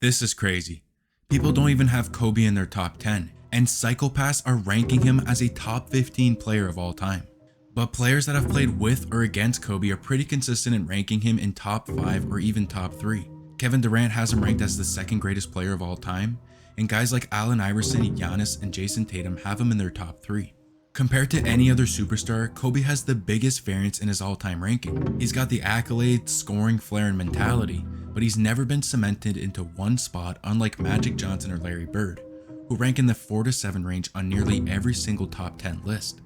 This is crazy. People don't even have Kobe in their top 10, and psychopaths are ranking him as a top 15 player of all time. But players that have played with or against Kobe are pretty consistent in ranking him in top 5 or even top 3. Kevin Durant has him ranked as the second greatest player of all time, and guys like Allen Iverson, Giannis, and Jason Tatum have him in their top 3. Compared to any other superstar, Kobe has the biggest variance in his all-time ranking. He's got the accolades, scoring, flair, and mentality, but he's never been cemented into one spot unlike Magic Johnson or Larry Bird, who rank in the 4 to 7 range on nearly every single top 10 list.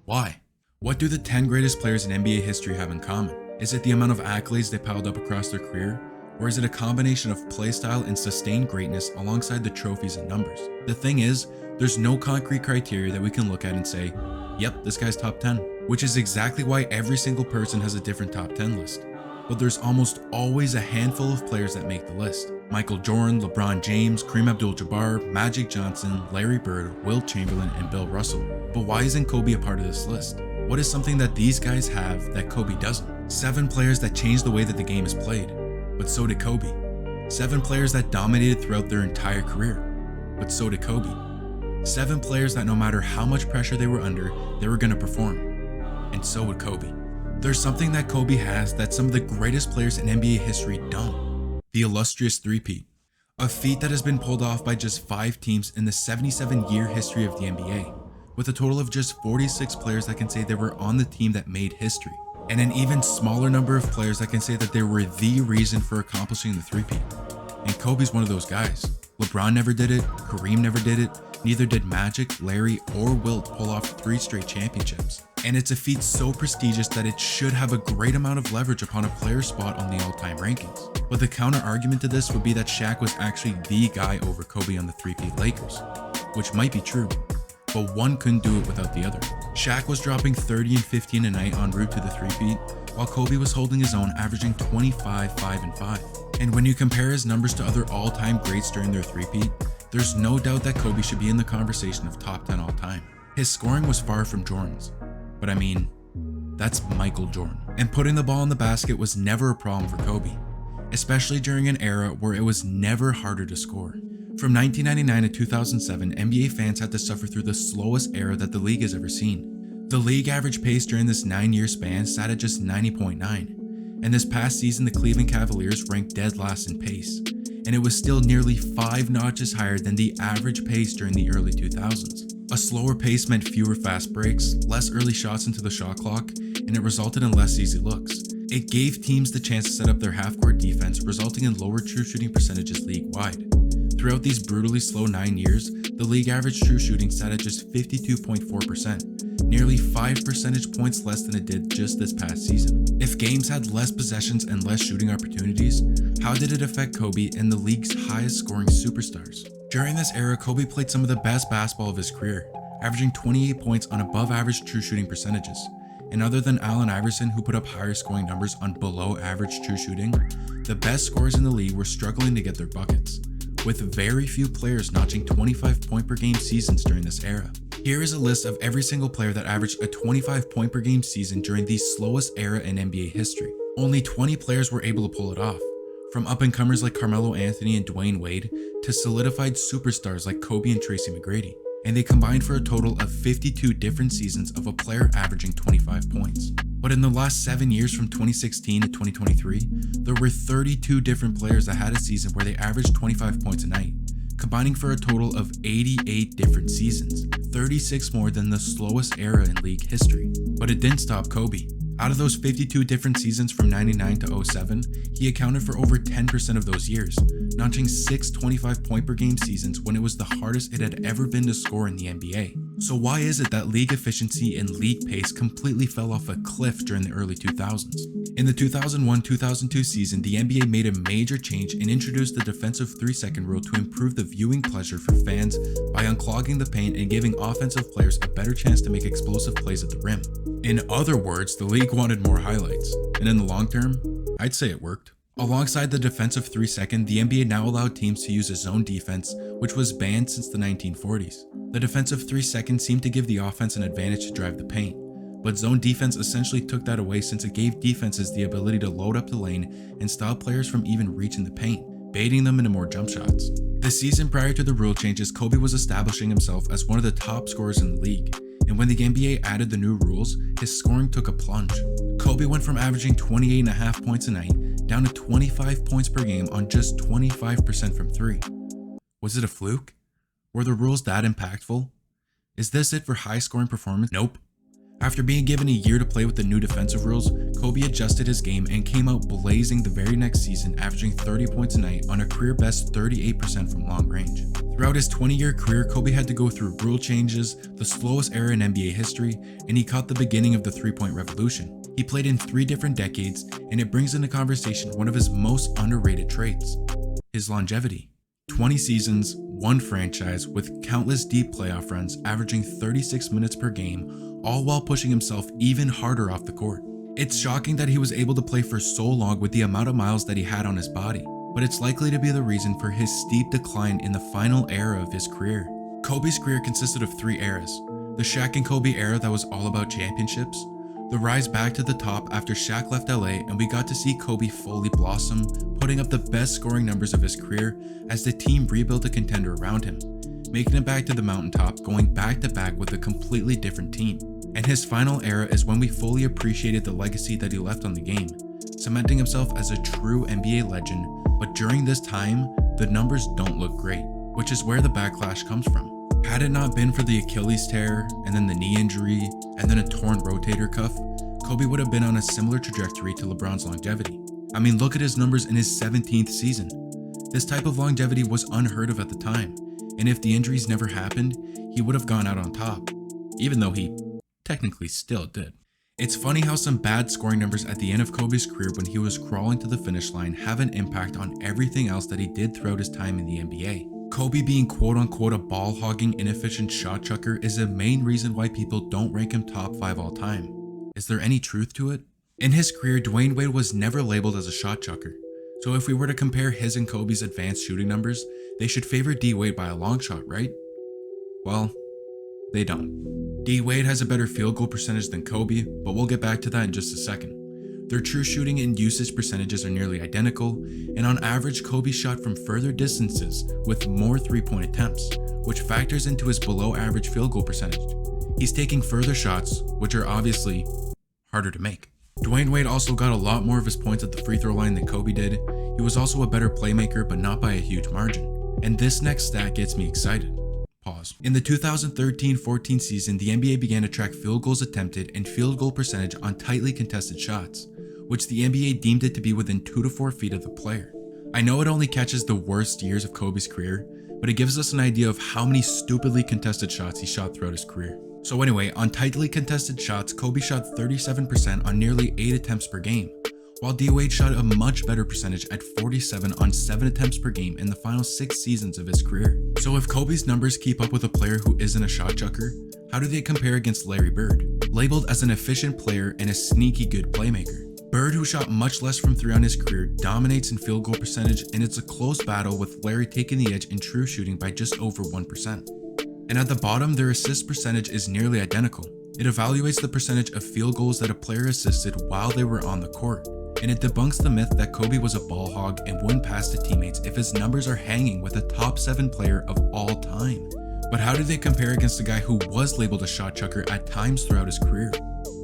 Why? What do the 10 greatest players in NBA history have in common? Is it the amount of accolades they piled up across their career? Or is it a combination of playstyle and sustained greatness alongside the trophies and numbers? The thing is, there's no concrete criteria that we can look at and say, yep, this guy's top 10, which is exactly why every single person has a different top 10 list. But there's almost always a handful of players that make the list. Michael Jordan, LeBron James, Kareem Abdul-Jabbar, Magic Johnson, Larry Bird, Wilt Chamberlain, and Bill Russell. But why isn't Kobe a part of this list? What is something that these guys have that Kobe doesn't? 7 players that changed the way that the game is played, but so did Kobe. 7 players that dominated throughout their entire career, but so did Kobe. 7 players that no matter how much pressure they were under, they were going to perform, and so would Kobe. There's something that Kobe has that some of the greatest players in NBA history don't. The illustrious three-peat. A feat that has been pulled off by just 5 teams in the 77-year history of the NBA, with a total of just 46 players that can say they were on the team that made history, and an even smaller number of players that can say that they were the reason for accomplishing the three-peat. And Kobe's one of those guys. LeBron never did it, Kareem never did it, neither did Magic, Larry, or Wilt pull off 3 straight championships. And it's a feat so prestigious that it should have a great amount of leverage upon a player's spot on the all-time rankings. But the counter argument to this would be that Shaq was actually the guy over Kobe on the three-peat Lakers, which might be true, but one couldn't do it without the other. Shaq was dropping 30 and 15 a night en route to the three-peat, while Kobe was holding his own, averaging 25, 5, and 5. And when you compare his numbers to other all-time greats during their three-peat, there's no doubt that Kobe should be in the conversation of top 10 all time. His scoring was far from Jordan's, but I mean, that's Michael Jordan. And putting the ball in the basket was never a problem for Kobe, especially during an era where it was never harder to score. From 1999 to 2007, NBA fans had to suffer through the slowest era that the league has ever seen. The league average pace during this 9-year span sat at just 90.9, and this past season the Cleveland Cavaliers ranked dead last in pace, and it was still nearly 5 notches higher than the average pace during the early 2000s. A slower pace meant fewer fast breaks, less early shots into the shot clock, and it resulted in less easy looks. It gave teams the chance to set up their half-court defense, resulting in lower true shooting percentages league-wide. Throughout these brutally slow 9 years, the league average true shooting sat at just 52.4%, nearly 5 percentage points less than it did just this past season. If games had less possessions and less shooting opportunities, how did it affect Kobe and the league's highest scoring superstars? During this era, Kobe played some of the best basketball of his career, averaging 28 points on above average true shooting percentages. And other than Allen Iverson, who put up higher scoring numbers on below average true shooting, the best scorers in the league were struggling to get their buckets, with very few players notching 25 point per game seasons during this era. Here is a list of every single player that averaged a 25 point per game season during the slowest era in NBA history. Only 20 players were able to pull it off, from up-and-comers like Carmelo Anthony and Dwayne Wade to solidified superstars like Kobe and Tracy McGrady, and they combined for a total of 52 different seasons of a player averaging 25 points. But in the last 7 years from 2016 to 2023, there were 32 different players that had a season where they averaged 25 points a night, combining for a total of 88 different seasons, 36 more than the slowest era in league history. But it didn't stop Kobe. Out of those 52 different seasons from 99 to 07, he accounted for over 10% of those years, notching 6 25 point per game seasons when it was the hardest it had ever been to score in the NBA. So why is it that league efficiency and league pace completely fell off a cliff during the early 2000s? In the 2001-2002 season, the NBA made a major change and introduced the defensive 3-second rule to improve the viewing pleasure for fans by unclogging the paint and giving offensive players a better chance to make explosive plays at the rim. In other words, the league wanted more highlights, and in the long term, I'd say it worked. Alongside the defensive 3-second, the NBA now allowed teams to use a zone defense, which was banned since the 1940s. The defensive 3-second seemed to give the offense an advantage to drive the paint, but zone defense essentially took that away since it gave defenses the ability to load up the lane and stop players from even reaching the paint, baiting them into more jump shots. The season prior to the rule changes, Kobe was establishing himself as one of the top scorers in the league, and when the NBA added the new rules, his scoring took a plunge. Kobe went from averaging 28.5 points a night down to 25 points per game on just 25% from 3. Was it a fluke? Were the rules that impactful? Is this it for high scoring performance? Nope. After being given a year to play with the new defensive rules, Kobe adjusted his game and came out blazing the very next season, averaging 30 points a night on a career best 38% from long range. Throughout his 20-year career, Kobe had to go through rule changes, the slowest era in NBA history, and he caught the beginning of the three-point revolution. He played in 3 different decades, and it brings into conversation one of his most underrated traits: his longevity. 20 seasons, 1 franchise, with countless deep playoff runs, averaging 36 minutes per game, all while pushing himself even harder off the court. It's shocking that he was able to play for so long with the amount of miles that he had on his body, but it's likely to be the reason for his steep decline in the final era of his career. Kobe's career consisted of 3 eras: the Shaq and Kobe era that was all about championships, the rise back to the top after Shaq left LA and we got to see Kobe fully blossom, putting up the best scoring numbers of his career as the team rebuilt a contender around him, making it back to the mountaintop, going back to back with a completely different team. And his final era is when we fully appreciated the legacy that he left on the game, cementing himself as a true NBA legend. But during this time, the numbers don't look great, which is where the backlash comes from. Had it not been for the Achilles tear, and then the knee injury, and then a torn rotator cuff, Kobe would have been on a similar trajectory to LeBron's longevity. I mean, look at his numbers in his 17th season. This type of longevity was unheard of at the time, and if the injuries never happened, he would have gone out on top, even though he technically still did. It's funny how some bad scoring numbers at the end of Kobe's career when he was crawling to the finish line have an impact on everything else that he did throughout his time in the NBA. Kobe being quote-unquote a ball-hogging, inefficient shot chucker is the main reason why people don't rank him top 5 all time. Is there any truth to it? In his career, Dwayne Wade was never labeled as a shot chucker, so if we were to compare his and Kobe's advanced shooting numbers, they should favor D Wade by a long shot, right? Well, they don't. D Wade has a better field goal percentage than Kobe, but we'll get back to that in just a second. Their true shooting and usage percentages are nearly identical, and on average, Kobe shot from further distances with more 3-point attempts, which factors into his below average field goal percentage. He's taking further shots, which are obviously harder to make. Dwayne Wade also got a lot more of his points at the free throw line than Kobe did. He was also a better playmaker, but not by a huge margin. And this next stat gets me excited. Pause. In the 2013-14 season, the NBA began to track field goals attempted and field goal percentage on tightly contested shots, which the NBA deemed it to be within 2 to 4 feet of the player. I know it only catches the worst years of Kobe's career, but it gives us an idea of how many stupidly contested shots he shot throughout his career. So anyway, on tightly contested shots, Kobe shot 37% on nearly 8 attempts per game, while D Wade shot a much better percentage at 47 on 7 attempts per game in the final 6 seasons of his career. So if Kobe's numbers keep up with a player who isn't a shot chucker, how do they compare against Larry Bird, labeled as an efficient player and a sneaky good playmaker? Bird, who shot much less from 3 on his career, dominates in field goal percentage, and it's a close battle with Larry taking the edge in true shooting by just over 1%. And at the bottom, their assist percentage is nearly identical. It evaluates the percentage of field goals that a player assisted while they were on the court, and it debunks the myth that Kobe was a ball hog and wouldn't pass to teammates if his numbers are hanging with a top 7 player of all time. But how do they compare against a guy who was labeled a shot chucker at times throughout his career?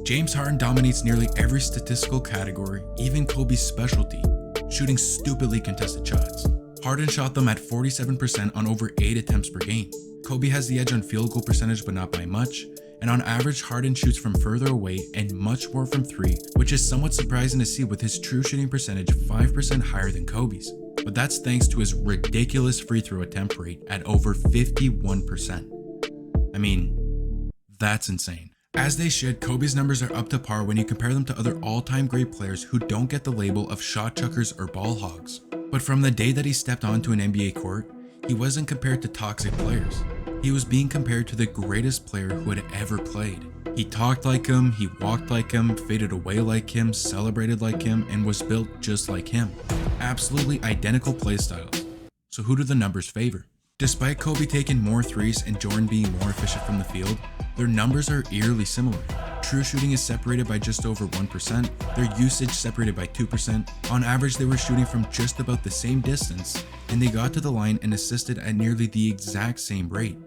James Harden dominates nearly every statistical category, even Kobe's specialty, shooting stupidly contested shots. Harden shot them at 47% on over 8 attempts per game. Kobe has the edge on field goal percentage, but not by much, and on average, Harden shoots from further away and much more from 3, which is somewhat surprising to see with his true shooting percentage 5% higher than Kobe's. But that's thanks to his ridiculous free throw attempt rate at over 51%. I mean, that's insane. As they should, Kobe's numbers are up to par when you compare them to other all-time great players who don't get the label of shot chuckers or ball hogs. But from the day that he stepped onto an NBA court, he wasn't compared to toxic players. He was being compared to the greatest player who had ever played. He talked like him, he walked like him, faded away like him, celebrated like him, and was built just like him. Absolutely identical play styles. So who do the numbers favor? Despite Kobe taking more threes and Jordan being more efficient from the field, their numbers are eerily similar. True shooting is separated by just over 1%, their usage separated by 2%. On average, they were shooting from just about the same distance, and they got to the line and assisted at nearly the exact same rate.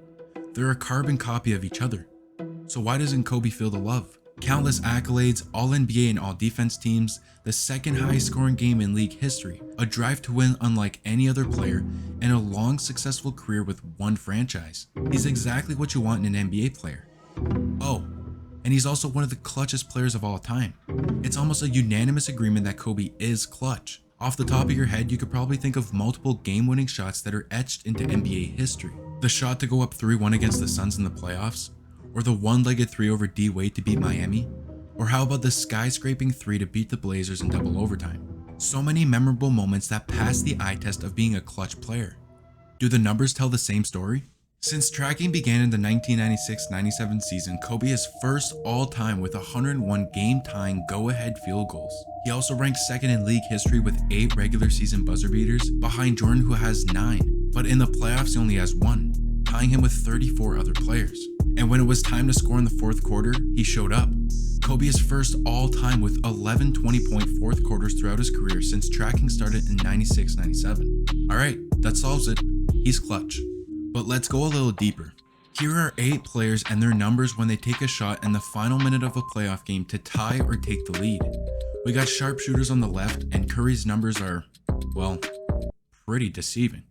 They're a carbon copy of each other. So why doesn't Kobe feel the love? Countless accolades, all-NBA and all-defense teams, the second highest scoring game in league history, a drive to win unlike any other player, and a long successful career with one franchise. He's exactly what you want in an NBA player. Oh, and he's also one of the clutchest players of all time. It's almost a unanimous agreement that Kobe is clutch. Off the top of your head, you could probably think of multiple game-winning shots that are etched into NBA history. The shot to go up 3-1 against the Suns in the playoffs, or the one-legged three over D Wade to beat Miami, or how about the skyscraping three to beat the Blazers in double overtime? So many memorable moments that pass the eye test of being a clutch player. Do the numbers tell the same story? Since tracking began in the 1996-97 season, Kobe is first all-time with 101 game-tying go-ahead field goals. He also ranks second in league history with 8 regular season buzzer beaters, behind Jordan who has 9, but in the playoffs he only has 1, tying him with 34 other players. And when it was time to score in the fourth quarter, he showed up. Kobe is first all-time with 11 20-point fourth quarters throughout his career since tracking started in 96-97. Alright, that solves it. He's clutch. But let's go a little deeper. Here are 8 players and their numbers when they take a shot in the final minute of a playoff game to tie or take the lead. We got sharpshooters on the left, and Curry's numbers are, well, pretty deceiving.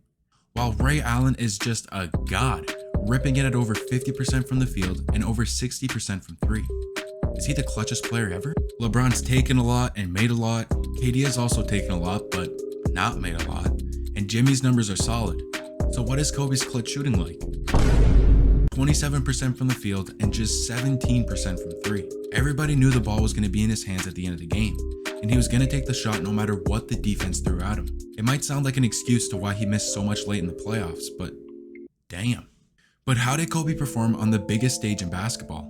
While Ray Allen is just a god, ripping it at over 50% from the field and over 60% from 3. Is he the clutchest player ever? LeBron's taken a lot and made a lot. KD has also taken a lot, but not made a lot. And Jimmy's numbers are solid. So what is Kobe's clutch shooting like? 27% from the field and just 17% from 3. Everybody knew the ball was going to be in his hands at the end of the game, and he was going to take the shot no matter what the defense threw at him. It might sound like an excuse to why he missed so much late in the playoffs, but damn. But how did Kobe perform on the biggest stage in basketball?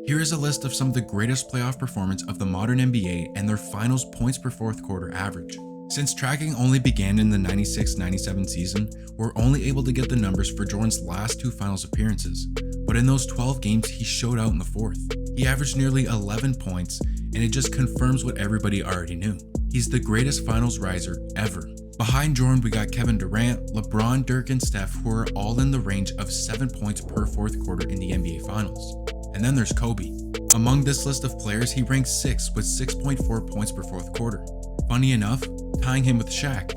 Here is a list of some of the greatest playoff performance of the modern NBA and their finals points per fourth quarter average. Since tracking only began in the 96-97 season, we're only able to get the numbers for Jordan's last 2 finals appearances, but in those 12 games he showed out in the fourth. He averaged nearly 11 points, and it just confirms what everybody already knew. He's the greatest finals riser ever. Behind Jordan, we got Kevin Durant, LeBron, Dirk, and Steph, who are all in the range of 7 points per fourth quarter in the NBA Finals. And then there's Kobe. Among this list of players, he ranks 6th with 6.4 points per fourth quarter. Funny enough, tying him with Shaq.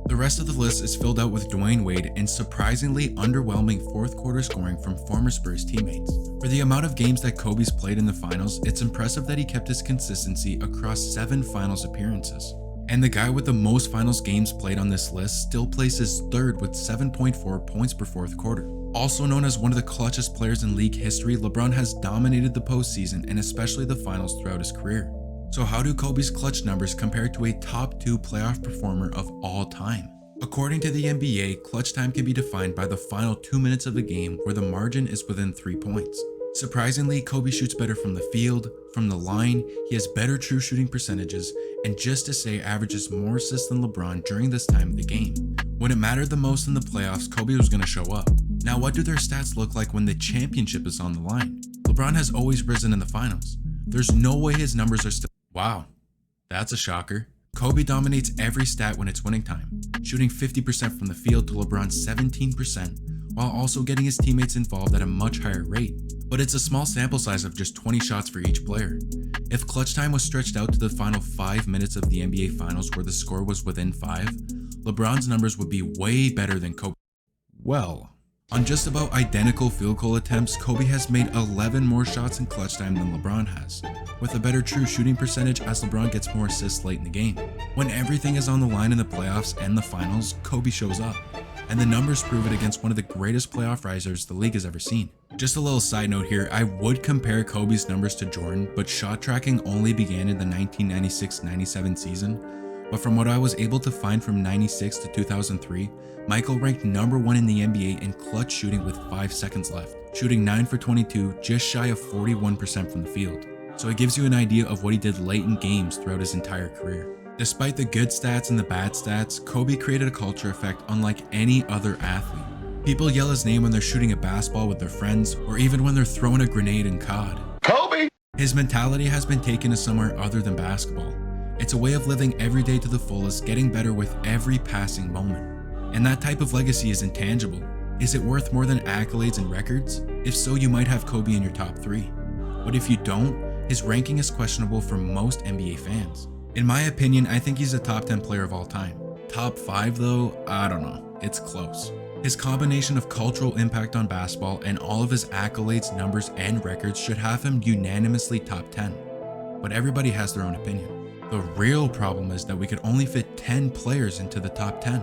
The rest of the list is filled out with Dwayne Wade and surprisingly underwhelming fourth quarter scoring from former Spurs teammates. For the amount of games that Kobe's played in the finals, it's impressive that he kept his consistency across 7 finals appearances. And the guy with the most finals games played on this list still places 3rd with 7.4 points per fourth quarter. Also known as one of the clutchest players in league history, LeBron has dominated the postseason and especially the finals throughout his career. So how do Kobe's clutch numbers compare to a top 2 playoff performer of all time? According to the NBA, clutch time can be defined by the final 2 minutes of a game where the margin is within 3 points. Surprisingly, Kobe shoots better from the field, from the line, he has better true shooting percentages, and just to say averages more assists than LeBron during this time of the game. When it mattered the most in the playoffs, Kobe was going to show up. Now what do their stats look like when the championship is on the line? LeBron has always risen in the finals. There's no way his numbers are still... Wow, that's a shocker. Kobe dominates every stat when it's winning time, shooting 50% from the field to LeBron's 17%, while also getting his teammates involved at a much higher rate. But it's a small sample size of just 20 shots for each player. If clutch time was stretched out to the final 5 minutes of the NBA Finals where the score was within 5, LeBron's numbers would be way better than Kobe. Well, on just about identical field goal attempts, Kobe has made 11 more shots in clutch time than LeBron has, with a better true shooting percentage as LeBron gets more assists late in the game. When everything is on the line in the playoffs and the finals, Kobe shows up, and the numbers prove it against one of the greatest playoff risers the league has ever seen. Just a little side note here, I would compare Kobe's numbers to Jordan, but shot tracking only began in the 1996-97 season. But from what I was able to find from 96 to 2003, Michael ranked number 1 in the NBA in clutch shooting with 5 seconds left, shooting 9 for 22, just shy of 41% from the field. So it gives you an idea of what he did late in games throughout his entire career. Despite the good stats and the bad stats, Kobe created a culture effect unlike any other athlete. People yell his name when they're shooting a basketball with their friends, or even when they're throwing a grenade in COD. Kobe! His mentality has been taken to somewhere other than basketball. It's a way of living every day to the fullest, getting better with every passing moment. And that type of legacy is intangible. Is it worth more than accolades and records? If so, you might have Kobe in your top 3. But if you don't, his ranking is questionable for most NBA fans. In my opinion, I think he's a top 10 player of all time. Top 5 though, I don't know, it's close. His combination of cultural impact on basketball and all of his accolades, numbers, and records should have him unanimously top 10. But everybody has their own opinion. The real problem is that we could only fit 10 players into the top 10.